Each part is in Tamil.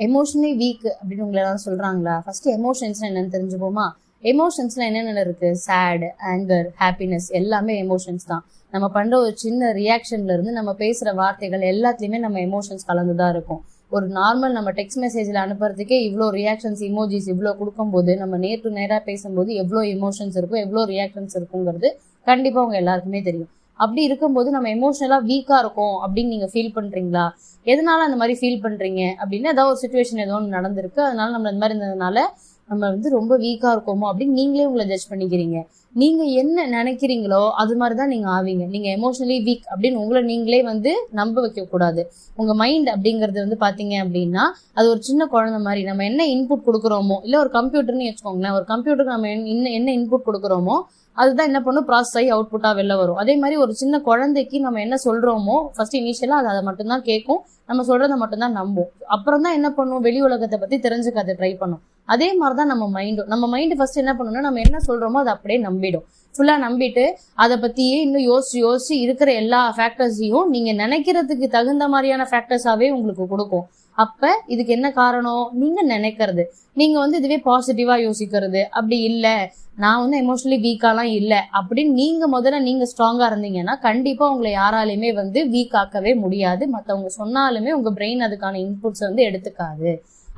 எமோஷனலி வீக் அப்படின்னு உங்களை எல்லாம் சொல்றாங்களா? ஃபர்ஸ்ட் எமோஷன்ஸ் என்னன்னு தெரிஞ்சுப்போமா? எமோஷன்ஸ்ல என்னென்ன இருக்கு? சேட், ஆங்கர், ஹாப்பினஸ் எல்லாமே எமோஷன்ஸ் தான். நம்ம பண்ற ஒரு சின்ன ரியாக்ஷன்ல இருந்து நம்ம பேசுற வார்த்தைகள் எல்லாத்துலயுமே நம்ம எமோஷன்ஸ் கலந்துதான் இருக்கும். ஒரு நார்மல் நம்ம டெக்ஸ்ட் மெசேஜ்ல அனுப்புறதுக்கே இவ்வளோ ரியாக்ஷன்ஸ் இமோஜிஸ் இவ்வளோ கொடுக்கும்போது நம்ம நேர் டு நேரா பேசும்போது எவ்வளோ எமோஷன்ஸ் இருக்கும், எவ்வளோ ரியாக்ஷன்ஸ் இருக்குங்கிறது கண்டிப்பா உங்க எல்லாருக்குமே தெரியும். அப்படி இருக்கும்போது நம்ம எமோஷனலா வீக்கா இருக்கும் அப்படின்னு நீங்க ஃபீல் பண்றீங்களா? எதனால அந்த மாதிரி ஃபீல் பண்றீங்க அப்படின்னு ஏதாவது ஒரு சுச்சுவேஷன் ஏதோ ஒன்று நடந்திருக்கு, அதனால நம்ம இந்த மாதிரி இருந்ததுனால நம்ம ரொம்ப வீக்கா இருக்கோமோ அப்படின்னு நீங்களே உங்களை ஜட்ஜ் பண்ணிக்கிறீங்க. நீங்க என்ன நினைக்கிறீங்களோ அது மாதிரிதான் நீங்க ஆவீங்க. நீங்க எமோஷனலி வீக் அப்படின்னு உங்களை நீங்களே நம்ப வைக்க கூடாது. உங்க மைண்ட் அப்படிங்கிறது பாத்தீங்க அப்படின்னா அது ஒரு சின்ன குழந்தை மாதிரி. நம்ம என்ன இன்புட் கொடுக்குறோமோ, இல்ல ஒரு கம்ப்யூட்டர்னு வச்சுக்கோங்களேன், ஒரு கம்ப்யூட்டருக்கு நம்ம என்ன இன்புட் கொடுக்குறோமோ அதுதான் என்ன பண்ணும், ப்ராசஸ் ஆகி அவுட்புட்டா வெளில வரும். அதே மாதிரி ஒரு சின்ன குழந்தைக்கு நம்ம என்ன சொல்றோமோ ஃபர்ஸ்ட் இனிஷியலா அதை மட்டும்தான் கேட்கும், நம்ம சொல்றதை மட்டும்தான் நம்பும். அப்புறம் தான் என்ன பண்ணும், வெளி உலகத்தை பத்தி தெரிஞ்சுக்க அதை ட்ரை பண்ணும். அதே மாதிரிதான் நம்ம மைண்டு ஃபர்ஸ்ட் என்ன பண்ணணும்னா நம்ம என்ன சொல்றோமோ அதை அப்படியே நம்பிடும். ஃபுல்லா நம்பிட்டு அதை பத்தியே இன்னும் யோசிச்சு இருக்கிற எல்லா ஃபேக்டர்ஸையும் நீங்க நினைக்கிறதுக்கு தகுந்த மாதிரியான ஃபேக்டர்ஸாவே உங்களுக்கு கொடுக்கும். அப்ப இதுக்கு என்ன காரணம்? நீங்க நினைக்கிறது. நீங்க இதுவே பாசிட்டிவா யோசிக்கிறது. அப்படி இல்ல நான் எமோஷனலி வீக்காலாம் இல்ல அப்படின்னு நீங்க ஸ்ட்ராங்கா இருந்தீங்கன்னா கண்டிப்பா உங்களை யாராலையுமே வீக் ஆக்கவே முடியாது. மத்தவங்க சொன்னாலுமே உங்க பிரெயின் அதுக்கான இன்புட்ஸ் எடுத்துக்காது.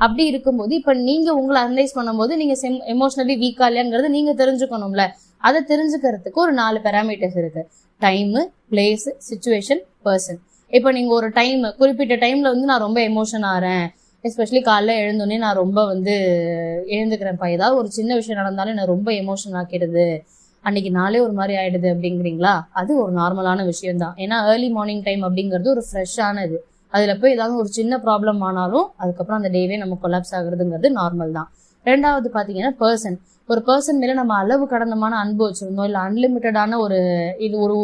அப்படி இருக்கும்போது இப்ப நீங்க உங்களை அனலைஸ் பண்ணும்போது நீங்க எமோஷனலி வீக்கா இல்லையாங்கிறது நீங்க தெரிஞ்சுக்கணும்ல. அதை தெரிஞ்சுக்கிறதுக்கு ஒரு 4 பேராமீட்டர்ஸ் இருக்கு. Time, place, situation, person. இப்ப நீங்க ஒரு குறிப்பிட்ட டைம்ல நான் ரொம்ப எமோஷன் ஆறேன், எஸ்பெஷலி காலைல எழுந்தோடனே நான் ரொம்ப எழுந்துக்கிறேன்ப்பா, ஏதாவது ஒரு சின்ன விஷயம் நடந்தாலும் நான் ரொம்ப எமோஷன் ஆக்கிடுது, அன்னைக்கு நாளே ஒரு மாதிரி ஆயிடுது அப்படிங்கிறீங்களா? அது ஒரு நார்மலான விஷயம் தான். ஏன்னா ஏர்லி மார்னிங் டைம் அப்படிங்கிறது ஒரு ஃப்ரெஷ்ஷானது. அதுல போய் ஏதாவது ஒரு சின்ன ப்ராப்ளம் ஆனாலும் அதுக்கப்புறம் அந்த டேவே நம்ம கொலாப்ஸ் ஆகுறதுங்கிறது நார்மல் தான். ரெண்டாவது பாத்தீங்கன்னா பர்சன். ஒரு பர்சன் மேல நம்ம அளவு கடந்தமான அன்பு வச்சிருந்தோம், இல்ல அன்லிமிட்டடான ஒரு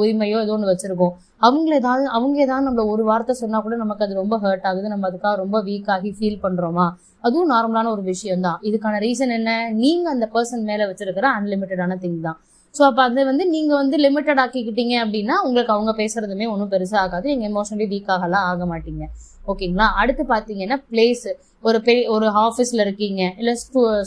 உரிமையோ ஏதோ ஒன்று வச்சிருக்கோம். அவங்க ஏதாவது நம்மள ஒரு வார்த்தை சொன்னா கூட நமக்கு அது ரொம்ப ஹர்ட் ஆகுது, நம்ம அதுக்காக ரொம்ப வீக் ஆகி ஃபீல் பண்றோமா? அதுவும் நார்மலான ஒரு விஷயம் தான். இதுக்கான ரீசன் என்ன? நீங்க அந்த பர்சன் மேல வச்சிருக்கிற அன்லிமிட்டடான திங் தான். ஸோ அப்போ அதை நீங்க லிமிட்டட் ஆக்கிக்கிட்டீங்க அப்படின்னா உங்களுக்கு அவங்க பேசுறதுமே ஒன்றும் பெருசாக ஆகாது, நீங்க எமோஷனலி வீக்காகலாம் ஆக மாட்டீங்க. ஓகேங்களா? அடுத்து பாத்தீங்கன்னா பிளேஸ். ஒரு ஆஃபீஸ்ல இருக்கீங்க, இல்ல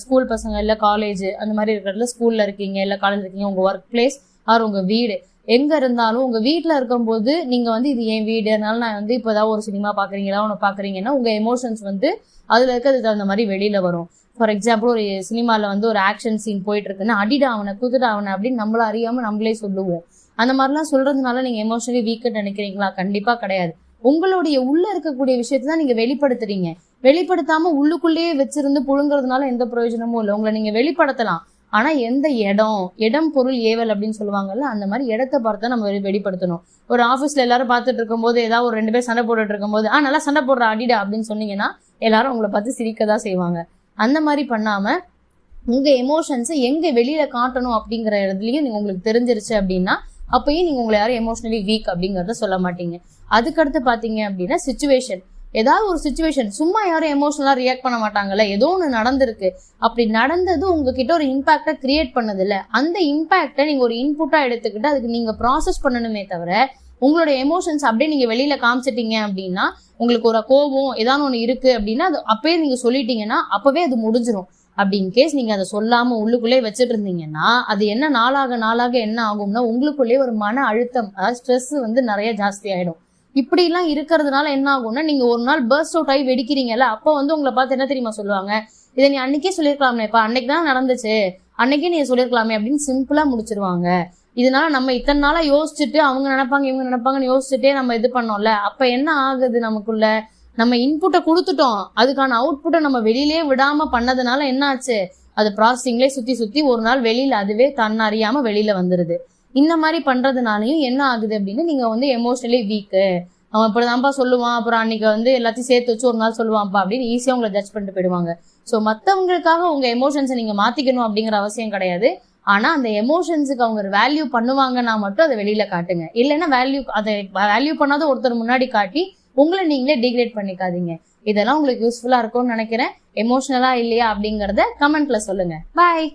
ஸ்கூல் பசங்க, இல்ல காலேஜ் அந்த மாதிரி இருக்கிறதுல ஸ்கூல்ல இருக்கீங்க, இல்ல காலேஜ் இருக்கீங்க, உங்க ஒர்க் பிளேஸ் ஆர் உங்க வீடு எங்க இருந்தாலும் உங்க வீட்டுல இருக்கும்போது நீங்க இது என் வீடு, அதனால நான் இப்போ ஏதாவது ஒரு சினிமா பாக்குறீங்களா ஒன்று பாக்குறீங்கன்னா உங்க எமோஷன்ஸ் அதுல இருக்கிறது தகுந்த மாதிரி வெளியில வரும். ஃபார் எக்ஸாம்பிள் ஒரு சினிமால ஒரு ஆக்ஷன் சீன் போயிட்டு இருக்குன்னா அடிடா அவனை, குதிடா அவனை அப்படின்னு நம்மள அறியாம நம்மளே சொல்லுவோம். அந்த மாதிரிலாம் சொல்றதுனால நீங்க எமோஷனலி வீக்குன்னு நினைக்கிறீங்களா? கண்டிப்பா கிடையாது. உங்களுடைய உள்ள இருக்கக்கூடிய விஷயத்தை தான் நீங்க வெளிப்படுத்துறீங்க. வெளிப்படுத்தாம உள்ளுக்குள்ளேயே வச்சிருந்து புழுங்குறதுனால எந்த பிரயோஜனமும் இல்லை. உங்களை நீங்க வெளிப்படுத்தலாம், ஆனா எந்த இடம் பொருள் ஏவல் அப்படின்னு சொல்லுவாங்கல்ல, அந்த மாதிரி இடத்தை பார்த்து நம்ம வெளிப்படுத்தணும். ஒரு ஆபீஸ்ல எல்லாரும் பார்த்துட்டு இருக்கும் போது ஏதாவது ஒரு 2 பேர் சண்டை போட்டுட்டு இருக்கும் போது நல்லா சண்டை போடுற அடிடா அப்படின்னு சொன்னீங்கன்னா எல்லாரும் உங்களை பார்த்து சிரிக்கதான் செய்வாங்க. அந்த மாதிரி பண்ணாம உங்க எமோஷன்ஸை எங்க வெளியில காட்டணும் அப்படிங்கிற இடத்துலயும் நீங்க உங்களுக்கு தெரிஞ்சிருச்சு அப்படின்னா அப்பயும் நீங்க உங்களை யாரும் எமோஷனலி வீக் அப்படிங்கறத சொல்ல மாட்டீங்க. அதுக்கடுத்து பாத்தீங்க அப்படின்னா சிச்சுவேஷன். ஏதாவது ஒரு சிச்சுவேஷன் சும்மா யாரும் எமோஷனலா ரியாக்ட் பண்ண மாட்டாங்கல்ல, ஏதோ ஒன்று நடந்திருக்கு, அப்படி நடந்தது உங்ககிட்ட ஒரு இம்பாக்டை கிரியேட் பண்ணது இல்ல, அந்த இம்பாக்டை நீங்க ஒரு இன்புட்டா எடுத்துக்கிட்டு அதுக்கு நீங்க ப்ராசஸ் பண்ணணுமே தவிர உங்களோட எமோஷன்ஸ் அப்படியே நீங்க வெளியில காமிச்சிட்டீங்க அப்படின்னா உங்களுக்கு ஒரு கோபம் ஏதாவது ஒன்று இருக்கு அப்படின்னா அது அப்பயே நீங்க சொல்லிட்டீங்கன்னா அப்பவே அது முடிஞ்சிடும். அப்படி இன்கேஸ் நீங்க அதை சொல்லாம உள்ளுக்குள்ளே வச்சுட்டு இருந்தீங்கன்னா அது என்ன நாளாக என்ன ஆகும்னா உங்களுக்குள்ளே ஒரு மன அழுத்தம், அதாவது ஸ்ட்ரெஸ் நிறைய ஜாஸ்தி ஆயிடும். இப்படி எல்லாம் இருக்கிறதுனால என்ன ஆகும்னா நீங்க ஒரு நாள் பர்ஸ்ட் அவுட் ஆகி வெடிக்கிறீங்கல்ல, அப்ப உங்களை பார்த்து என்ன தெரியுமா சொல்லுவாங்க, இதை நீ அன்னைக்கே சொல்லிருக்கலாமே, இப்ப அன்னைக்கு தான் நடந்துச்சு, அன்னைக்கே நீங்க சொல்லிருக்கலாமே அப்படின்னு சிம்பிளா முடிச்சிருவாங்க. இதனால நம்ம இத்தனை நாளா யோசிச்சுட்டு அவங்க நினைப்பாங்க இவங்க நினைப்பாங்கன்னு யோசிச்சுட்டே நம்ம இது பண்ணோம்ல, அப்ப என்ன ஆகுது, நமக்குள்ள நம்ம இன்புட்டை கொடுத்துட்டோம், அதுக்கான அவுட்புட்டை நம்ம வெளியிலே விடாம பண்ணதுனால என்ன ஆச்சு, அது ப்ராசஸிங்லேயே சுத்தி ஒரு நாள் வெளியில அதுவே தன்னறியாம வெளியில வந்துருது. இந்த மாதிரி பண்றதுனாலயும் என்ன ஆகுது அப்படின்னு நீங்க எமோஷனலி வீக்கு, அவன் இப்படிதான்ப்பா சொல்லுவான், அப்புறம் அன்னைக்கு எல்லாத்தையும் சேர்த்து வச்சு ஒரு நாள் சொல்லுவான்ப்பா அப்படின்னு ஈஸியா உங்களை ஜட்ஜ் பண்ணிட்டு போயிடுவாங்க. ஸோ மற்றவங்களுக்காக உங்க எமோஷன்ஸை நீங்க மாத்திக்கணும் அப்படிங்கிற அவசியம் கிடையாது. ஆனா அந்த எமோஷன்ஸுக்கு அவங்க வேல்யூ பண்ணுவாங்கன்னா மட்டும் அதை வெளியில காட்டுங்க. இல்லைன்னா வேல்யூ பண்ணாத ஒருத்தர் முன்னாடி காட்டி உங்களை நீங்களே டிகிரேட் பண்ணிக்காதீங்க. இதெல்லாம் உங்களுக்கு யூஸ்ஃபுல்லா இருக்கும்னு நினைக்கிறேன். எமோஷனலா இல்லையா அப்படிங்கறத கமெண்ட்ல சொல்லுங்க. பாய்.